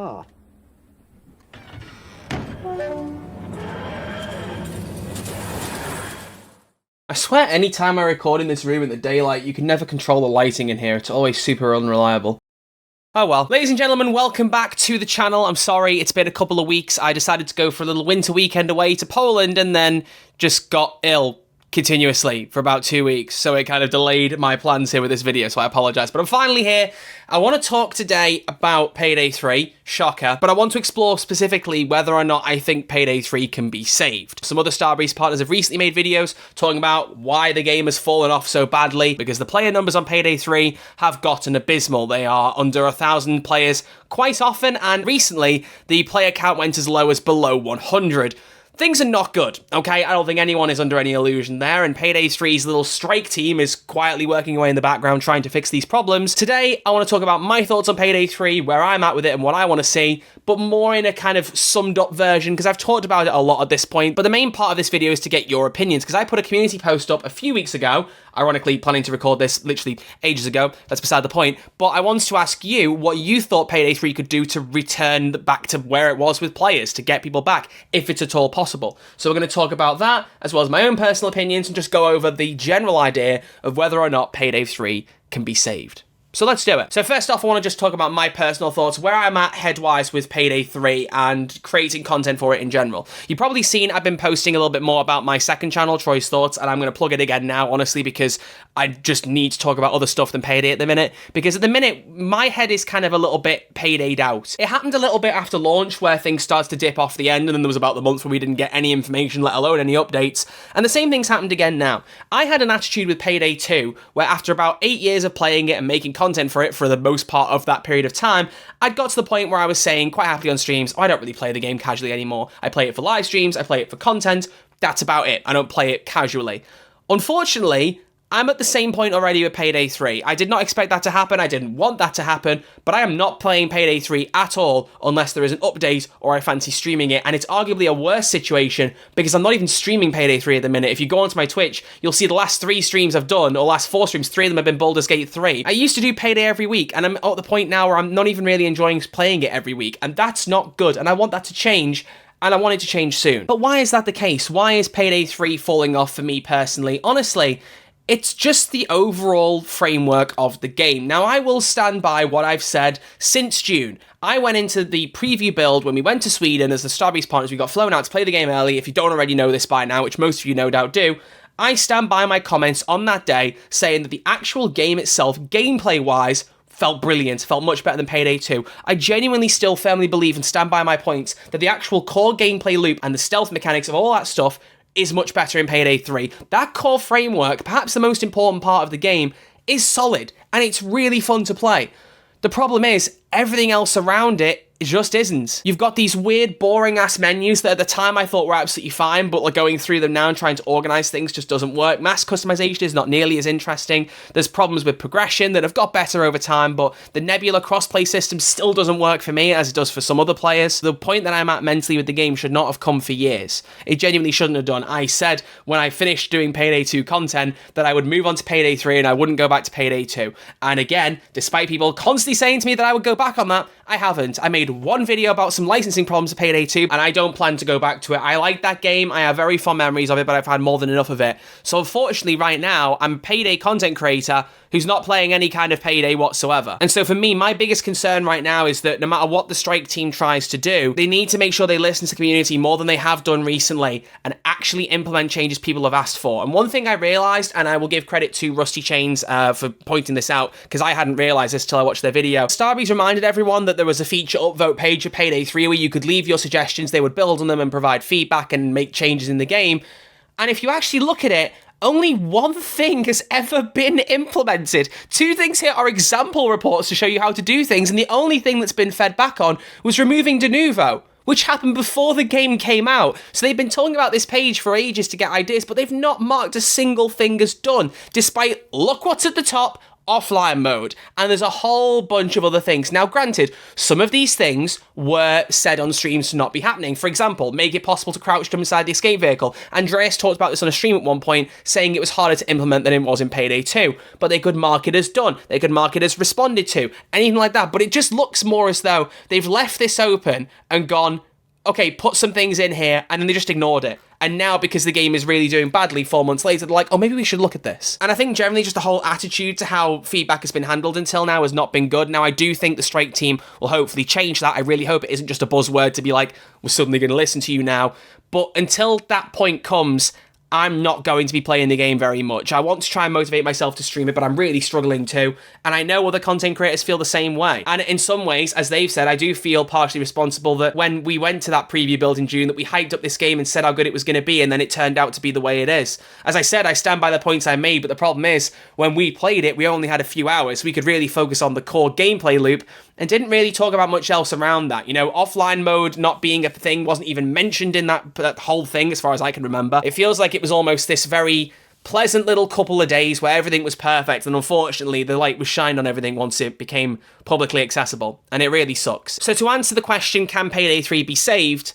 Ah. I swear any time I record in this room in the daylight, you can never control the lighting in here. It's always super unreliable. Oh well. Ladies and gentlemen, welcome back to the channel. I'm sorry, it's been a couple of weeks. I decided to go for a little winter weekend away to Poland and then just got ill continuously for about 2 weeks, so it kind of delayed my plans here with this video, so I apologise. But I'm finally here. I want to talk today about Payday 3, shocker, but I want to explore specifically whether or not I think Payday 3 can be saved. Some other Starbreeze partners have recently made videos talking about why the game has fallen off so badly, because the player numbers on Payday 3 have gotten abysmal. They are under 1,000 players quite often, and recently the player count went as low as below 100. Things are not good, okay? I don't think anyone is under any illusion there, and Payday 3's little strike team is quietly working away in the background trying to fix these problems. Today, I want to talk about my thoughts on Payday 3, where I'm at with it and what I want to see, but more in a kind of summed up version, because I've talked about it a lot at this point. But the main part of this video is to get your opinions, because I put a community post up a few weeks ago, ironically planning to record this literally ages ago, that's beside the point, but I wanted to ask you what you thought Payday 3 could do to return back to where it was with players, to get people back, if it's at all possible. So we're going to talk about that, as well as my own personal opinions, and just go over the general idea of whether or not Payday 3 can be saved. So let's do it. So first off, I want to just talk about my personal thoughts, where I'm at head-wise with Payday 3 and creating content for it in general. You've probably seen I've been posting a little bit more about my second channel, Troy's Thoughts, and I'm going to plug it again now, honestly, because I just need to talk about other stuff than Payday at the minute, because at the minute, my head is kind of a little bit Payday'd out. It happened a little bit after launch, where things started to dip off the end, and then there was about the month where we didn't get any information, let alone any updates, and the same thing's happened again now. I had an attitude with Payday 2, where after about 8 years of playing it and making content for it for the most part of that period of time, I'd got to the point where I was saying quite happily on streams, oh, I don't really play the game casually anymore. I play it for live streams, I play it for content, that's about it. I don't play it casually. Unfortunately, I'm at the same point already with Payday 3. I did not expect that to happen, I didn't want that to happen, but I am not playing Payday 3 at all unless there is an update or I fancy streaming it, and it's arguably a worse situation because I'm not even streaming Payday 3 at the minute. If you go onto my Twitch, you'll see the last 3 streams I've done, or last 4 streams, 3 of them have been Baldur's Gate 3. I used to do Payday every week, and I'm at the point now where I'm not even really enjoying playing it every week, and that's not good, and I want that to change. And I want it to change soon. But why is that the case? Why is Payday 3 falling off for me personally? Honestly, it's just the overall framework of the game. Now, I will stand by what I've said since June. I went into the preview build when we went to Sweden as the Starbreeze partners. We got flown out to play the game early. If you don't already know this by now, which most of you no doubt do, I stand by my comments on that day saying that the actual game itself, gameplay-wise, felt brilliant, felt much better than Payday 2. I genuinely still firmly believe and stand by my points that the actual core gameplay loop and the stealth mechanics of all that stuff is much better in Payday 3. That core framework, perhaps the most important part of the game, is solid, and it's really fun to play. The problem is, everything else around it just isn't. You've got these weird, boring-ass menus that at the time I thought were absolutely fine, but like going through them now and trying to organize things just doesn't work. Mass customization is not nearly as interesting. There's problems with progression that have got better over time, but the Nebula crossplay system still doesn't work for me as it does for some other players. The point that I'm at mentally with the game should not have come for years. It genuinely shouldn't have done. I said when I finished doing Payday 2 content that I would move on to Payday 3 and I wouldn't go back to Payday 2. And again, despite people constantly saying to me that I would go back on that, I haven't. I made one video about some licensing problems of Payday 2, and I don't plan to go back to it. I like that game, I have very fond memories of it, but I've had more than enough of it. So unfortunately, right now, I'm a Payday content creator who's not playing any kind of Payday whatsoever. And so for me, my biggest concern right now is that no matter what the strike team tries to do, they need to make sure they listen to the community more than they have done recently and actually implement changes people have asked for. And one thing I realized, and I will give credit to Rusty Chains for pointing this out, because I hadn't realized this till I watched their video. Starbreeze reminded everyone that there was a feature upvote page of Payday 3 where you could leave your suggestions, they would build on them and provide feedback and make changes in the game. And if you actually look at it, only one thing has ever been implemented. 2 things here are example reports to show you how to do things, and the only thing that's been fed back on was removing de novo, which happened before the game came out. So they've been talking about this page for ages to get ideas, but they've not marked a single thing as done, despite look what's at the top, offline mode, and there's a whole bunch of other things. Now, granted, some of these things were said on streams to not be happening. For example, make it possible to crouch jump inside the escape vehicle. Andreas talked about this on a stream at one point, saying it was harder to implement than it was in Payday 2, but they could mark it as done. They could mark it as responded to, anything like that. But it just looks more as though they've left this open and gone, okay, put some things in here, and then they just ignored it. And now, because the game is really doing badly 4 months later, they're like, oh, maybe we should look at this. And I think generally just the whole attitude to how feedback has been handled until now has not been good. Now, I do think the Strike team will hopefully change that. I really hope it isn't just a buzzword to be like, we're suddenly going to listen to you now. But until that point comes, I'm not going to be playing the game very much. I want to try and motivate myself to stream it, but I'm really struggling to. And I know other content creators feel the same way. And in some ways, as they've said, I do feel partially responsible that when we went to that preview build in June, that we hyped up this game and said how good it was going to be, and then it turned out to be the way it is. As I said, I stand by the points I made, but the problem is, when we played it, we only had a few hours. We could really focus on the core gameplay loop and didn't really talk about much else around that. You know, offline mode not being a thing wasn't even mentioned in that whole thing, as far as I can remember. It feels like it was almost this very pleasant little couple of days where everything was perfect, and unfortunately the light was shined on everything once it became publicly accessible, and it really sucks. So to answer the question, can Payday 3 be saved?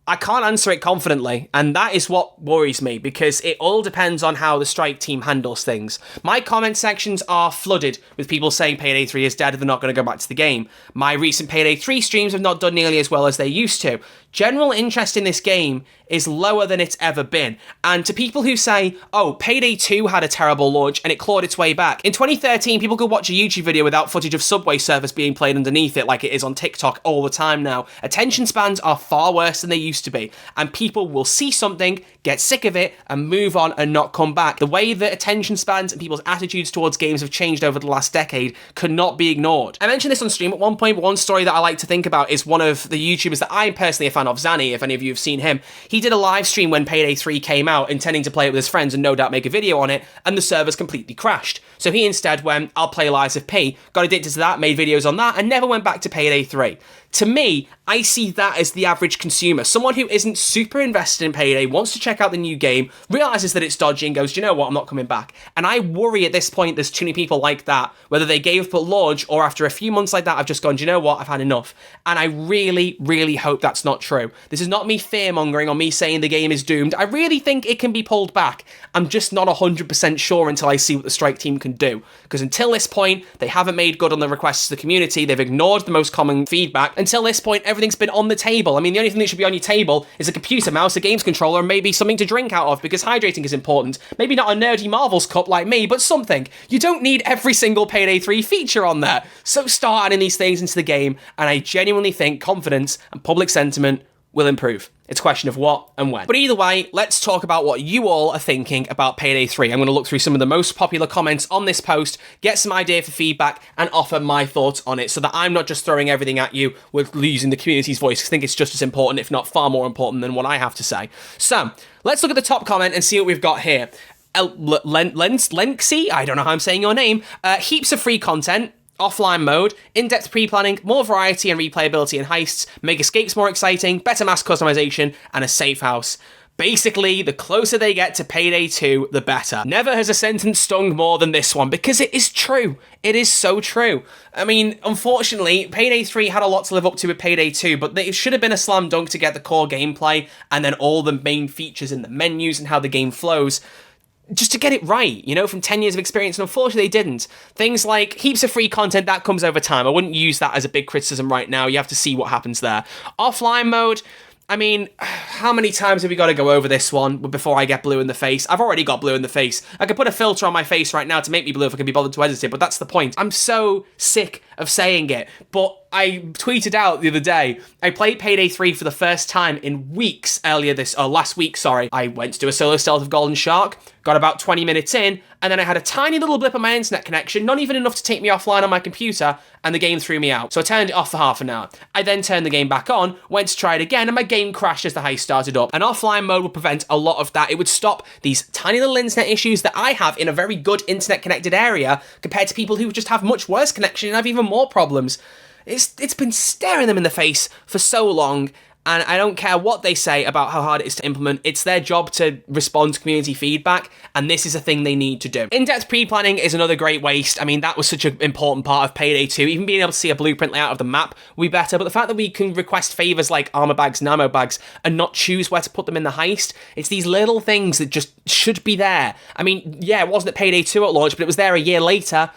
I can't answer it confidently, and that is what worries me, because it all depends on how the Strike team handles things. My comment sections are flooded with people saying Payday 3 is dead and they're not going to go back to the game. My recent Payday 3 streams have not done nearly as well as they used to. General interest in this game is lower than it's ever been. And to people who say, oh, Payday 2 had a terrible launch and it clawed its way back. In 2013, people could watch a YouTube video without footage of Subway Surfers being played underneath it like it is on TikTok all the time now. Attention spans are far worse than they used to be. And people will see something, get sick of it, and move on and not come back. The way that attention spans and people's attitudes towards games have changed over the last decade could not be ignored. I mentioned this on stream at one point, but one story that I like to think about is one of the YouTubers that I'm personally a fan of, Zanny, if any of you have seen him. He did a live stream when Payday 3 came out, intending to play it with his friends and no doubt make a video on it, and the servers completely crashed. So he instead went, I'll play Lies of P, got addicted to that, made videos on that, and never went back to Payday 3. To me, I see that as the average consumer. Someone who isn't super invested in Payday, wants to check out the new game, realises that it's dodgy and goes, do you know what, I'm not coming back. And I worry at this point there's too many people like that, whether they gave up at launch or after a few months like that, I've just gone, do you know what, I've had enough. And I really, really hope that's not true. This is not me fear-mongering or me saying the game is doomed. I really think it can be pulled back. I'm just not 100% sure until I see what the Strike team can do. Because until this point, they haven't made good on the requests to the community, they've ignored the most common feedback. Until this point, everything's been on the table. I mean, the only thing that should be on your table is a computer, mouse, a games controller, and maybe something to drink out of, because hydrating is important. Maybe not a nerdy Marvel's cup like me, but something. You don't need every single Payday 3 feature on there. So start adding these things into the game, and I genuinely think confidence and public sentiment will improve. It's a question of what and when. But either way, let's talk about what you all are thinking about Payday 3. I'm going to look through some of the most popular comments on this post, get some idea for feedback, and offer my thoughts on it so that I'm not just throwing everything at you with using the community's voice. I think it's just as important, if not far more important, than what I have to say. So, let's look at the top comment and see what we've got here. Lenxy, I don't know how I'm saying your name, heaps of free content, offline mode, in-depth pre-planning, more variety and replayability in heists, make escapes more exciting, better mask customization, and a safe house. Basically, the closer they get to Payday 2, the better. Never has a sentence stung more than this one, because it is true. It is so true. I mean, unfortunately, Payday 3 had a lot to live up to with Payday 2, but it should have been a slam dunk to get the core gameplay, and then all the main features in the menus and how the game flows, just to get it right, you know, from 10 years of experience, and unfortunately they didn't. Things like heaps of free content, that comes over time. I wouldn't use that as a big criticism right now. You have to see what happens there. Offline mode, I mean, how many times have we got to go over this one before I get blue in the face? I've already got blue in the face. I could put a filter on my face right now to make me blue if I can be bothered to edit it, but that's the point. I'm so sick of saying it, but I tweeted out the other day, I played Payday 3 for the first time in weeks last week, sorry. I went to do a solo stealth of Golden Shark, got about 20 minutes in, and then I had a tiny little blip on my internet connection, not even enough to take me offline on my computer, and the game threw me out. So I turned it off for half an hour. I then turned the game back on, went to try it again, and my game crashed as the heist started up. And offline mode would prevent a lot of that. It would stop these tiny little internet issues that I have in a very good internet connected area compared to people who just have much worse connection and have even more problems. It's been staring them in the face for so long, And I don't care what they say about how hard it is to implement. It's their job to respond to community feedback, and this is a thing they need to do. In-depth pre-planning is another great waste. I mean, that was such an important part of Payday 2. Even being able to see a blueprint layout of the map will be better, but the fact that we can request favors like armor bags and ammo bags and not choose where to put them in the heist, it's these little things that just should be there. I mean, yeah, it wasn't at Payday 2 at launch, but it was there a year later.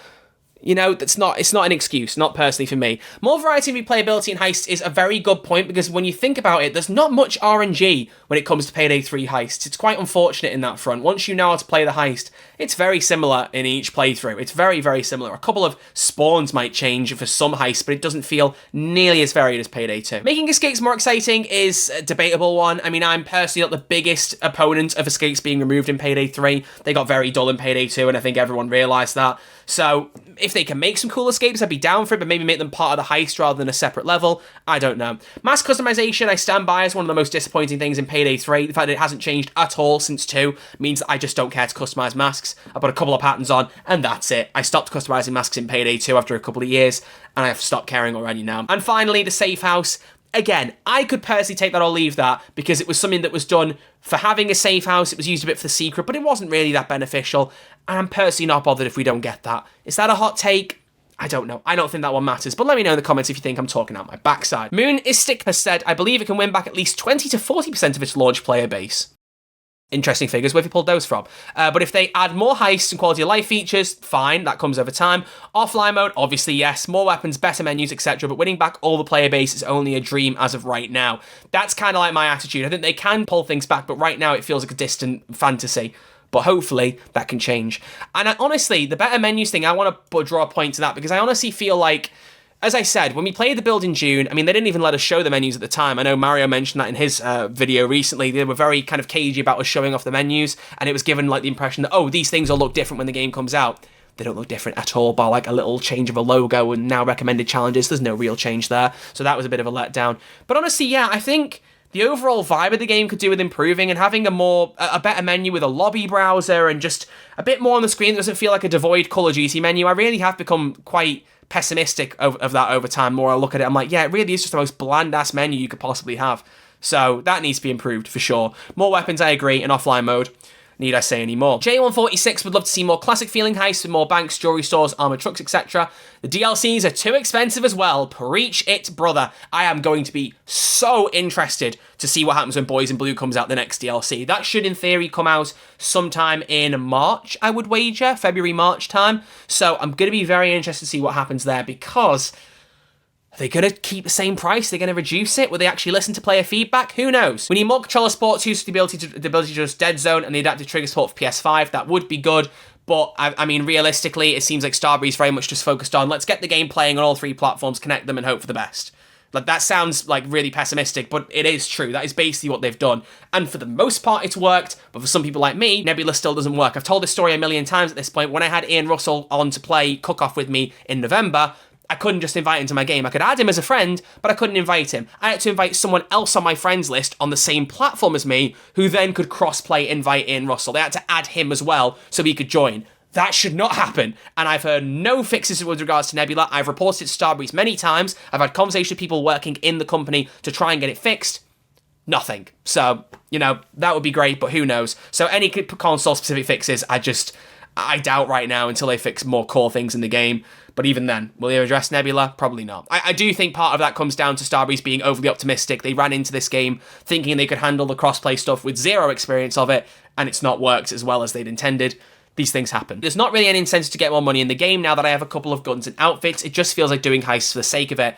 You know, it's not an excuse, not personally for me. More variety of replayability in heists is a very good point, because when you think about it, there's not much RNG when it comes to Payday 3 heists. It's quite unfortunate in that front. Once you know how to play the heist, it's very similar in each playthrough. It's very, very similar. A couple of spawns might change for some heists, but it doesn't feel nearly as varied as Payday 2. Making escapes more exciting is a debatable one. I mean, I'm personally not the biggest opponent of escapes being removed in Payday 3. They got very dull in Payday 2, and I think everyone realised that. So if they can make some cool escapes, I'd be down for it, but maybe make them part of the heist rather than a separate level. I don't know. Mask customization, I stand by as one of the most disappointing things in Payday 3. The fact that it hasn't changed at all since 2 means that I just don't care to customize masks. I put a couple of patterns on, and that's it. I stopped customizing masks in Payday 2 after a couple of years, and I've stopped caring already now. And finally, the safe house. Again, I could personally take that or leave that, because it was something that was done for having a safe house. It was used a bit for the secret, but it wasn't really that beneficial. And I'm personally not bothered if we don't get that. Is that a hot take? I don't know. I don't think that one matters, but let me know in the comments if you think I'm talking out my backside. Moon-istic has said, I believe it can win back at least 20 to 40% of its launch player base. Interesting figures. Where have you pulled those from? But if they add more heists and quality of life features, fine, that comes over time. Offline mode, obviously yes. More weapons, better menus, etc. But winning back all the player base is only a dream as of right now. That's kind of like my attitude. I think they can pull things back, but right now it feels like a distant fantasy. But hopefully that can change. And honestly, the better menus thing, I want to draw a point to that, because I honestly feel like, as I said, when we played the build in June, I mean, they didn't even let us show the menus at the time. I know Mario mentioned that in his video recently. They were very kind of cagey about us showing off the menus, and it was given like the impression that, oh, these things will look different when the game comes out. They don't look different at all, by like a little change of a logo and now recommended challenges. There's no real change there. So that was a bit of a letdown. But honestly, yeah, I think the overall vibe of the game could do with improving, and having a better menu with a lobby browser and just a bit more on the screen that doesn't feel like a devoid Call of Duty menu. I really have become quite pessimistic of that over time. More I look at it, I'm like, yeah, it really is just the most bland-ass menu you could possibly have. So that needs to be improved for sure. More weapons, I agree, in offline mode. Need I say any more? J146 would love to see more classic feeling heists with more banks, jewelry stores, armored trucks, etc. The DLCs are too expensive as well. Preach it, brother. I am going to be so interested to see what happens when Boys in Blue comes out, the next DLC. That should, in theory, come out sometime in March, I would wager. February, March time. So I'm going to be very interested to see what happens there, because are they going to keep the same price? They're going to reduce it? Will they actually listen to player feedback? Who knows? We need more controller sports use, the ability to just dead zone, and the adaptive trigger support for PS5. That would be good. But, I mean, realistically, it seems like Starbreeze very much just focused on, let's get the game playing on all 3 platforms, connect them, and hope for the best. Like, that sounds, like, really pessimistic, but it is true. That is basically what they've done. And for the most part, it's worked. But for some people like me, Nebula still doesn't work. I've told this story a million times at this point. When I had Ian Russell on to play Cook-Off with me in November, I couldn't just invite him to my game. I could add him as a friend, but I couldn't invite him. I had to invite someone else on my friends list on the same platform as me, who then could cross-play invite Ian Russell. They had to add him as well so he could join. That should not happen. And I've heard no fixes with regards to Nebula. I've reported to Starbreeze many times. I've had conversations with people working in the company to try and get it fixed. Nothing. So, you know, that would be great, but who knows? So any console-specific fixes, I doubt right now until they fix more core things in the game. But even then, will they address Nebula? Probably not. I do think part of that comes down to Starbreeze being overly optimistic. They ran into this game thinking they could handle the crossplay stuff with zero experience of it, and it's not worked as well as they'd intended. These things happen. There's not really any incentive to get more money in the game now that I have a couple of guns and outfits. It just feels like doing heists for the sake of it.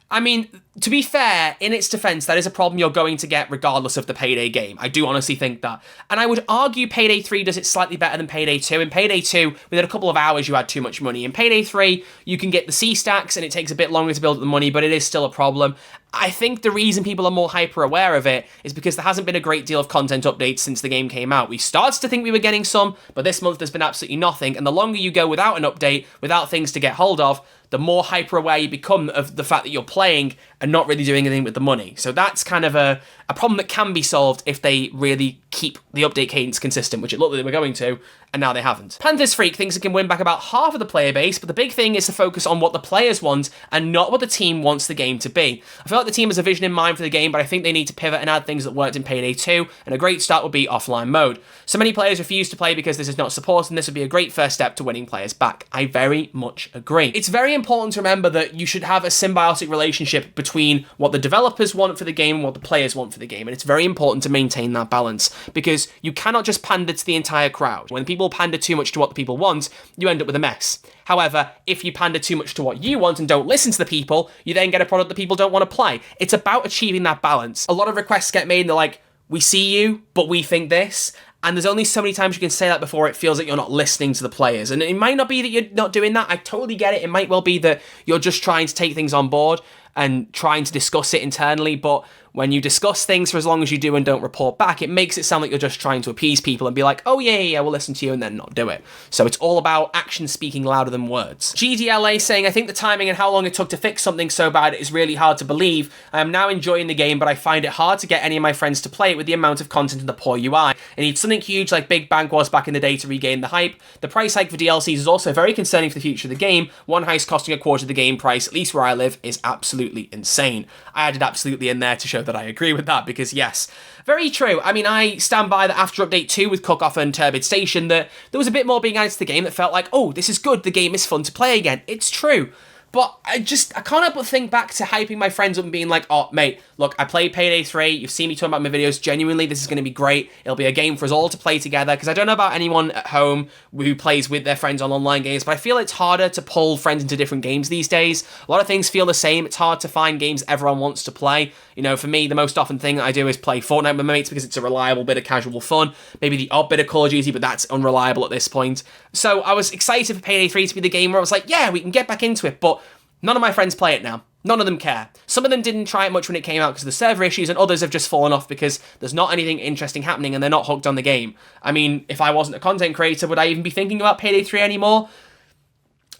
I mean, to be fair, in its defense, that is a problem you're going to get regardless of the Payday game. I do honestly think that. And I would argue Payday 3 does it slightly better than Payday 2. In Payday 2, within a couple of hours, you had too much money. In Payday 3, you can get the C-stacks, and it takes a bit longer to build up the money, but it is still a problem. I think the reason people are more hyper-aware of it is because there hasn't been a great deal of content updates since the game came out. We started to think we were getting some, but this month there's been absolutely nothing, and the longer you go without an update, without things to get hold of, the more hyper-aware you become of the fact that you're playing and not really doing anything with the money. So that's kind of a problem that can be solved if they really keep the update cadence consistent, which it looked like they were going to, and now they haven't. Panthers Freak thinks it can win back about half of the player base, but the big thing is to focus on what the players want and not what the team wants the game to be. I feel like the team has a vision in mind for the game, but I think they need to pivot and add things that worked in Payday 2, and a great start would be offline mode. So many players refuse to play because this is not supported, and this would be a great first step to winning players back. I very much agree. It's very important to remember that you should have a symbiotic relationship between what the developers want for the game and what the players want for the game, and it's very important to maintain that balance, because you cannot just pander to the entire crowd. When people pander too much to what the people want, you end up with a mess. However, if you pander too much to what you want and don't listen to the people, you then get a product that people don't want to play. It's about achieving that balance. A lot of requests get made and they're like, we see you, but we think this. And there's only so many times you can say that before it feels like you're not listening to the players. And it might not be that you're not doing that. I totally get it. It might well be that you're just trying to take things on board and trying to discuss it internally, but when you discuss things for as long as you do and don't report back, it makes it sound like you're just trying to appease people and be like, oh yeah, we'll listen to you, and then not do it. So it's all about action speaking louder than words. GDLA saying, I think the timing and how long it took to fix something so bad is really hard to believe. I am now enjoying the game, but I find it hard to get any of my friends to play it with the amount of content and the poor UI. It needs something huge like Big Bang was back in the day to regain the hype. The price hike for DLCs is also very concerning for the future of the game. One heist costing a quarter of the game price, at least where I live, is absolutely insane. I added absolutely in there to show that I agree with that, because yes, very true. I mean, I stand by that after Update 2 with Cook-Off and Turbid Station, that there was a bit more being added to the game that felt like, oh, this is good, the game is fun to play again. It's true. But I can't help but think back to hyping my friends up and being like, oh, mate, look, I played Payday 3, you've seen me talking about my videos, genuinely, this is going to be great, it'll be a game for us all to play together, because I don't know about anyone at home who plays with their friends on online games, but I feel it's harder to pull friends into different games these days. A lot of things feel the same, it's hard to find games everyone wants to play. You know, for me, the most often thing that I do is play Fortnite with my mates because it's a reliable bit of casual fun, maybe the odd bit of Call of Duty, but that's unreliable at this point. So I was excited for Payday 3 to be the game where I was like, yeah, we can get back into it, but none of my friends play it now. None of them care. Some of them didn't try it much when it came out because of the server issues, and others have just fallen off because there's not anything interesting happening and they're not hooked on the game. I mean, if I wasn't a content creator, would I even be thinking about Payday 3 anymore?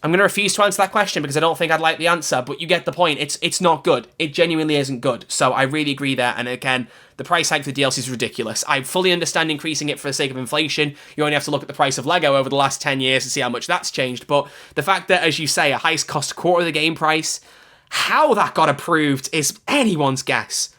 I'm going to refuse to answer that question because I don't think I'd like the answer, but you get the point. It's not good. It genuinely isn't good. So I really agree there. And again, the price hike for the DLC is ridiculous. I fully understand increasing it for the sake of inflation. You only have to look at the price of Lego over the last 10 years to see how much that's changed. But the fact that, as you say, a heist cost a quarter of the game price, how that got approved is anyone's guess.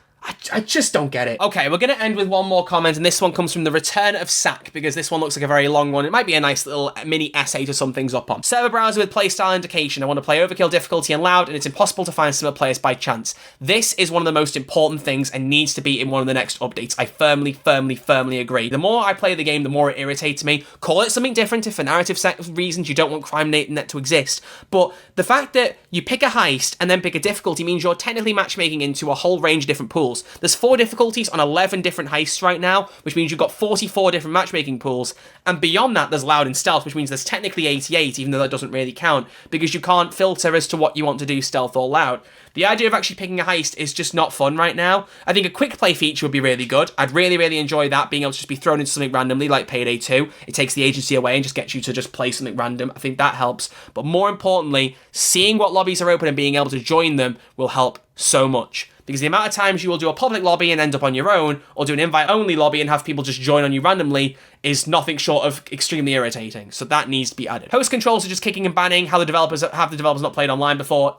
I just don't get it. Okay, we're going to end with one more comment, and this one comes from the Return of Sack, because this one looks like a very long one. It might be a nice little mini essay to sum things up on. Server browser with playstyle indication. I want to play Overkill difficulty and loud, and it's impossible to find similar players by chance. This is one of the most important things and needs to be in one of the next updates. I firmly agree. The more I play the game, the more it irritates me. Call it something different if for narrative reasons you don't want CrimeNet to exist. But the fact that you pick a heist and then pick a difficulty means you're technically matchmaking into a whole range of different pools. There's 4 difficulties on 11 different heists right now, which means you've got 44 different matchmaking pools, and beyond that there's loud and stealth, which means there's technically 88, even though that doesn't really count, because you can't filter as to what you want to do, stealth or loud. The idea of actually picking a heist is just not fun right now. I think a quick play feature would be really good. I'd really enjoy that, being able to just be thrown into something randomly like Payday 2. It takes the agency away and just gets you to just play something random. I think that helps. But more importantly, seeing what lobbies are open and being able to join them will help so much. Because the amount of times you will do a public lobby and end up on your own, or do an invite-only lobby and have people just join on you randomly, is nothing short of extremely irritating. So that needs to be added. Host controls are just kicking and banning. Have the developers not played online before?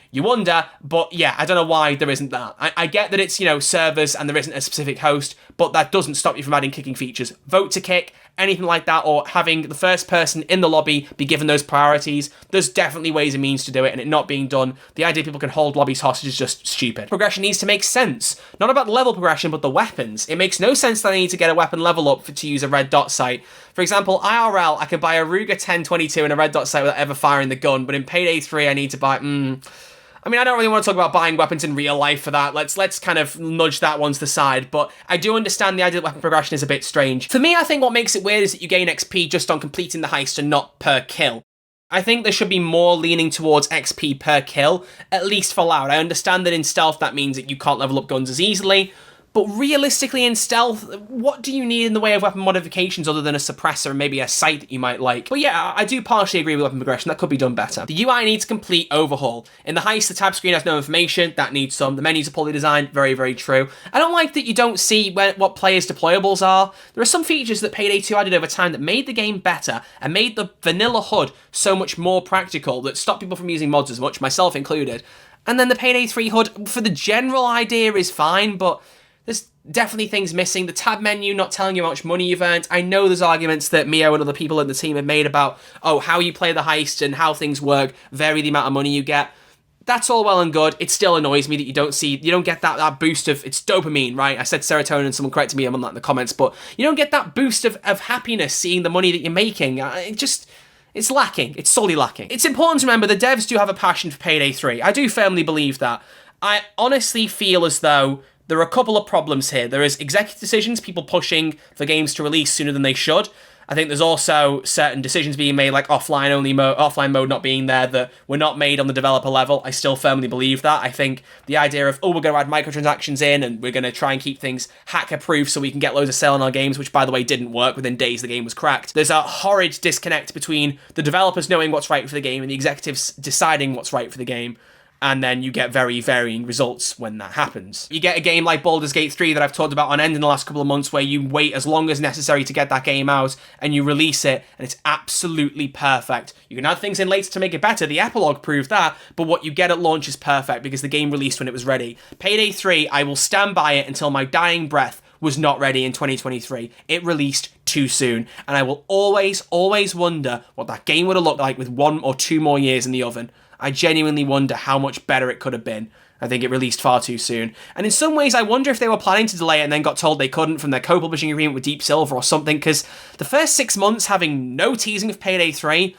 You wonder, but yeah, I don't know why there isn't that. I get that it's, servers and there isn't a specific host, but that doesn't stop you from adding kicking features. Vote to kick, anything like that, or having the first person in the lobby be given those priorities. There's definitely ways and means to do it, and it not being done. The idea people can hold lobbies hostage is just stupid. Progression needs to make sense. Not about the level progression, but the weapons. It makes no sense that I need to get a weapon level up to use a red dot sight. For example, IRL, I can buy a Ruger 1022 and a red dot sight without ever firing the gun, but in Payday 3 I need to buy... I mean, I don't really want to talk about buying weapons in real life for that. Let's kind of nudge that one to the side, but I do understand the idea that weapon progression is a bit strange. For me, I think what makes it weird is that you gain XP just on completing the heist and not per kill. I think there should be more leaning towards XP per kill, at least for loud. I understand that in stealth that means that you can't level up guns as easily, But realistically in stealth, what do you need in the way of weapon modifications other than a suppressor and maybe a sight that you might like? But yeah, I do partially agree with weapon progression. That could be done better. The UI needs a complete overhaul. In the heist, the tab screen has no information. That needs some. The menus are poorly designed. Very, very true. I don't like that you don't see what players' deployables are. There are some features that Payday 2 added over time that made the game better and made the vanilla HUD so much more practical that stopped people from using mods as much, myself included. And then the Payday 3 HUD, for the general idea, is fine, but there's definitely things missing. The tab menu not telling you how much money you've earned. I know there's arguments that Mio and other people in the team have made about, oh, how you play the heist and how things work vary the amount of money you get. That's all well and good. It still annoys me that you don't get that boost of, it's dopamine, right? I said serotonin, someone corrected me on that in the comments, but you don't get that boost of happiness seeing the money that you're making. It's lacking. It's solely lacking. It's important to remember the devs do have a passion for Payday 3. I do firmly believe that. I honestly feel as though there are a couple of problems here. There is executive decisions, people pushing for games to release sooner than they should. I think there's also certain decisions being made, like offline mode not being there, that were not made on the developer level. I still firmly believe that. I think the idea of, oh, we're going to add microtransactions in and we're going to try and keep things hacker-proof so we can get loads of sale on our games, which, by the way, didn't work. Within days, the game was cracked. There's a horrid disconnect between the developers knowing what's right for the game and the executives deciding what's right for the game. And then you get very varying results when that happens. You get a game like Baldur's Gate 3 that I've talked about on end in the last couple of months, where you wait as long as necessary to get that game out, and you release it, and it's absolutely perfect. You can add things in later to make it better. The epilogue proved that, but what you get at launch is perfect because the game released when it was ready. Payday 3, I will stand by it until my dying breath, was not ready in 2023. It released too soon, and I will always, always wonder what that game would have looked like with 1 or 2 more years in the oven. I genuinely wonder how much better it could have been. I think it released far too soon. And in some ways, I wonder if they were planning to delay it and then got told they couldn't from their co-publishing agreement with Deep Silver or something, because the first 6 months having no teasing of Payday 3,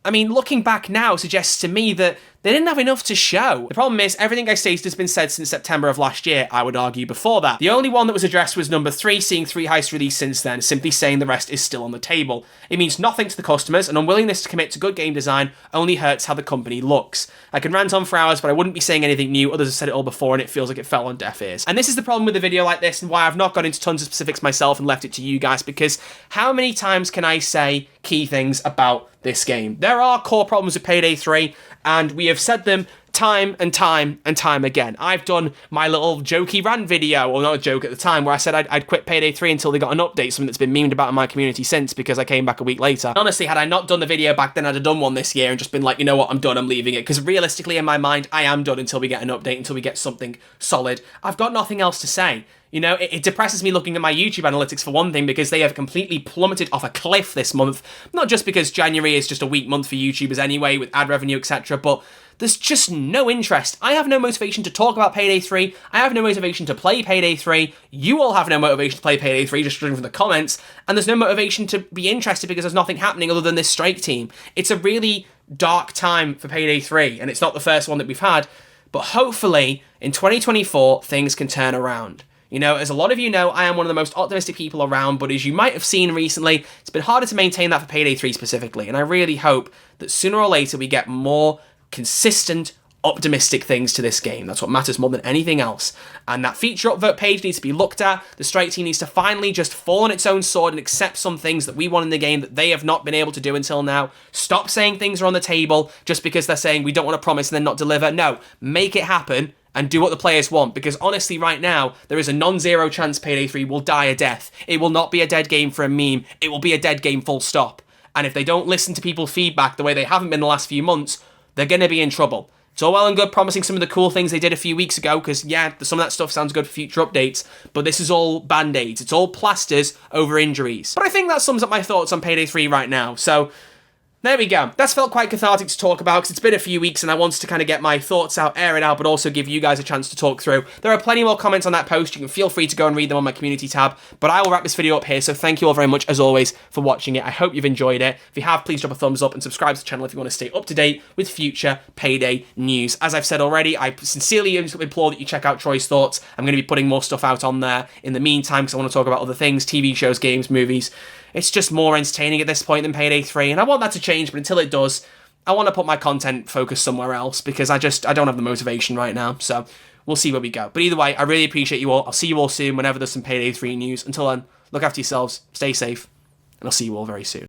I mean, looking back now suggests to me that they didn't have enough to show. The problem is, everything I stated has been said since September of last year, I would argue before that. The only one that was addressed was number 3, seeing 3 heists released since then, simply saying the rest is still on the table. It means nothing to the customers, and unwillingness to commit to good game design only hurts how the company looks. I can rant on for hours, but I wouldn't be saying anything new. Others have said it all before, and it feels like it fell on deaf ears. And this is the problem with a video like this, and why I've not got into tons of specifics myself and left it to you guys, because how many times can I say key things about this game? There are core problems with Payday 3, and we have said them time and time and time again. I've done my little jokey rant video, or not a joke at the time, where I said I'd quit Payday 3 until they got an update, something that's been memed about in my community since, because I came back a week later. Honestly, had I not done the video back then, I'd have done one this year and just been like, you know what, I'm done, I'm leaving it, because realistically in my mind, I am done until we get an update, until we get something solid. I've got nothing else to say. You know, it depresses me looking at my YouTube analytics for one thing, because they have completely plummeted off a cliff this month. Not just because January is just a weak month for YouTubers anyway, with ad revenue, etc., but there's just no interest. I have no motivation to talk about Payday 3. I have no motivation to play Payday 3. You all have no motivation to play Payday 3, just judging from the comments. And there's no motivation to be interested because there's nothing happening other than this strike team. It's a really dark time for Payday 3, and it's not the first one that we've had. But hopefully, in 2024, things can turn around. You know, as a lot of you know, I am one of the most optimistic people around, but as you might have seen recently, it's been harder to maintain that for Payday 3 specifically, and I really hope that sooner or later we get more consistent, optimistic things to this game. That's what matters more than anything else. And that feature upvote page needs to be looked at. The strike team needs to finally just fall on its own sword and accept some things that we want in the game that they have not been able to do until now. Stop saying things are on the table just because they're saying we don't want to promise and then not deliver. No, make it happen and do what the players want, because honestly right now, there is a non-zero chance Payday 3 will die a death. It will not be a dead game for a meme. It will be a dead game full stop. And if they don't listen to people's feedback the way they haven't been the last few months, they're going to be in trouble. It's all well and good promising some of the cool things they did a few weeks ago, because, yeah, some of that stuff sounds good for future updates, but this is all band-aids. It's all plasters over injuries. But I think that sums up my thoughts on Payday 3 right now, so there we go. That's felt quite cathartic to talk about, because it's been a few weeks and I wanted to kind of get my thoughts out, air it out, but also give you guys a chance to talk through. There are plenty more comments on that post. You can feel free to go and read them on my community tab, but I will wrap this video up here, so thank you all very much, as always, for watching it. I hope you've enjoyed it. If you have, please drop a thumbs up and subscribe to the channel if you want to stay up to date with future Payday news. As I've said already, I sincerely implore that you check out Troy's thoughts. I'm going to be putting more stuff out on there in the meantime, because I want to talk about other things, TV shows, games, movies. It's just more entertaining at this point than Payday 3, and I want that to change, but until it does, I want to put my content focus somewhere else because I don't have the motivation right now. So we'll see where we go. But either way, I really appreciate you all. I'll see you all soon whenever there's some Payday 3 news. Until then, look after yourselves, stay safe, and I'll see you all very soon.